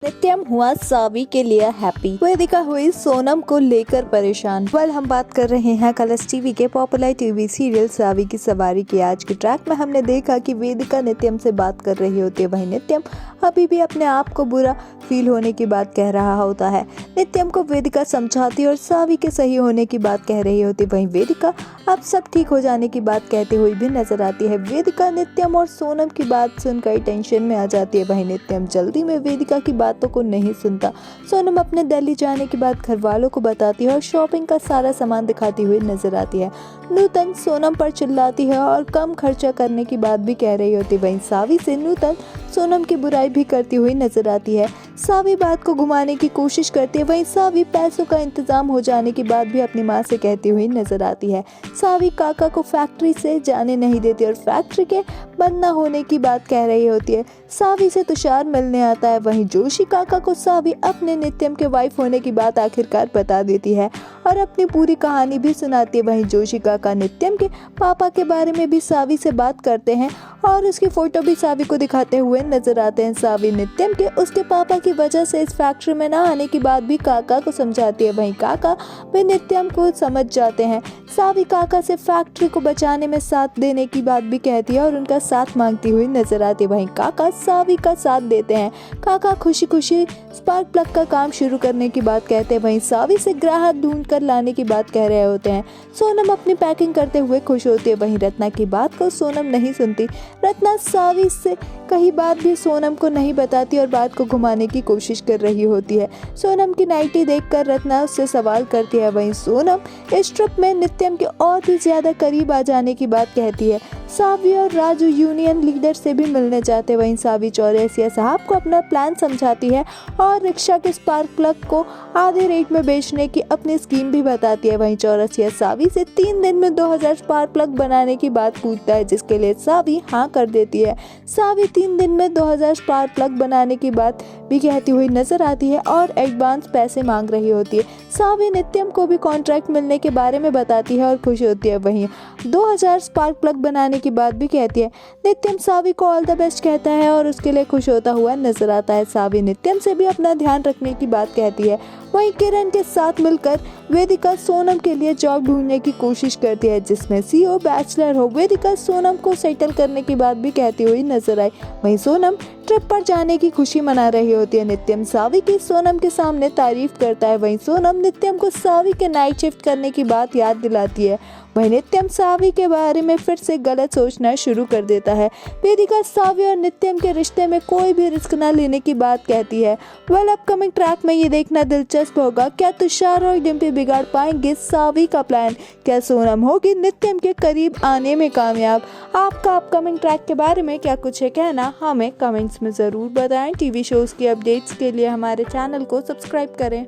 नित्यम हुआ सावी के लिए हैप्पी, वेदिका हुई सोनम को लेकर परेशान। हम बात कर रहे हैं कलर्स टीवी के पॉपुलर टीवी सीरियल सावी की सवारी की। आज के ट्रैक में हमने देखा कि वेदिका नित्यम से बात कर रही होती है, वहीं नित्यम अभी भी अपने आप को बुरा फील होने की बात कह रहा होता है। नित्यम को वेदिका समझाती और सावी के सही होने की बात कह रही होती, वहीं वेदिका अब सब ठीक हो जाने की बात कहते हुए भी नजर आती है। वेदिका नित्यम और सोनम की बात सुनकर टेंशन में आ जाती है, वहीं नित्यम जल्दी में वेदिका की बातों को नहीं सुनता। सोनम अपने दिल्ली जाने की बात घर वालों को बताती है और शॉपिंग का सारा सामान दिखाती हुई नजर आती है। नूतन सोनम पर चिल्लाती है और कम खर्चा करने की बात भी कह रही होती, वहीं सावी से नूतन सोनम की बुराई भी करती हुई नजर आती है। सावी बात को घुमाने की कोशिश करती है, वहीं सावी पैसों का इंतजाम हो जाने की बात भी अपनी माँ से कहती हुई नजर आती है। सावी काका को फैक्ट्री से जाने नहीं देती और फैक्ट्री के बंद न होने की बात कह रही होती है। सावी से तुषार मिलने आता है, वहीं जोशी काका को सावी अपने नित्यम के वाइफ होने की बात आखिरकार बता देती है और अपनी पूरी कहानी भी सुनाती है। वहीं जोशी काका नित्यम के पापा के बारे में भी सावी से बात करते हैं और उसकी फोटो भी सावी को दिखाते हुए नजर आते हैं। सावी नित्यम के उसके पापा की वजह से इस फैक्ट्री में ना आने की बात भी काका को समझाती है, वहीं काका भी नित्यम को समझ जाते हैं। सावी काका से फैक्ट्री को बचाने में साथ देने की बात भी कहती है और उनका साथ मांगती हुई नजर आती है, वहीं काका सावी का साथ देते हैं। काका खुशी खुशी स्पार्क प्लग का काम शुरू करने की बात कहते हैं, वहीं सावी से ग्राहक ढूंढ कर लाने की बात कह रहे होते हैं। सोनम अपनी पैकिंग करते हुए खुश होती है, वहीं रत्ना की बात को सोनम नहीं सुनती। रत्ना सावी से कही बात भी सोनम को नहीं बताती और बात को घुमाने की कोशिश कर रही होती है। सोनम की नाइटी देखकर रत्ना उससे सवाल करती है, वहीं सोनम इस ट्रिप में नित्यम के और भी ज्यादा करीब आ जाने की बात कहती है। सावी और राजू यूनियन लीडर से भी मिलने जाते हैं, वहीं सावी चौरसिया साहब को अपना प्लान समझाती है और रिक्शा के स्पार्क प्लग को आधे रेट में बेचने की अपनी स्कीम भी बताती है। वहीं चौरसिया सावी से 3 दिन में 2000 स्पार्क प्लग बनाने की बात पूछता है, जिसके लिए सावी हाँ कर देती है। सावी 3 दिन में 2000 स्पार्क प्लग बनाने की बात भी कहती हुई नजर आती है और एडवांस पैसे मांग रही होती है। सावी नित्यम को भी कॉन्ट्रैक्ट मिलने के बारे में बताती है और खुश होती है, वहीं 2000 स्पार्क प्लग बनाने की बात भी कहती है। नित्यम सावी को ऑल द बेस्ट कहता है और उसके लिए खुश होता हुआ नजर आता है। सावी नित्यम से भी अपना ध्यान रखने की बात कहती है, वहीं किरण के साथ मिलकर वेदिका सोनम के लिए जॉब ढूंढने की कोशिश करती है, जिसमें सीओ बैचलर हो। वेदिका सोनम को सेटल करने की बात भी कहती हुई नजर आई, वहीं सोनम ट्रिप पर जाने की खुशी मना रही होती है। नित्यम सावी की सोनम के सामने तारीफ करता है, वहीं सोनम नित्यम को सावी के नाइट शिफ्ट करने की बात याद दिलाती है। वहीं नित्यम सावी के बारे में फिर से गलत सोचना शुरू कर देता है। वेदिका सावी और नित्यम के रिश्ते में कोई भी रिस्क न लेने की बात कहती है। अपकमिंग ट्रैक में ये देखना दिलचस्प होगा, क्या तुषार और डिम्पी बिगाड़ पाएंगे सावी का प्लान? क्या सोनम होगी नित्यम के करीब आने में कामयाब? आपका अपकमिंग ट्रैक के बारे में क्या कुछ है कहना, हमें कमेंट्स में ज़रूर बताएं। टीवी शोज़ की अपडेट्स के लिए हमारे चैनल को सब्सक्राइब करें।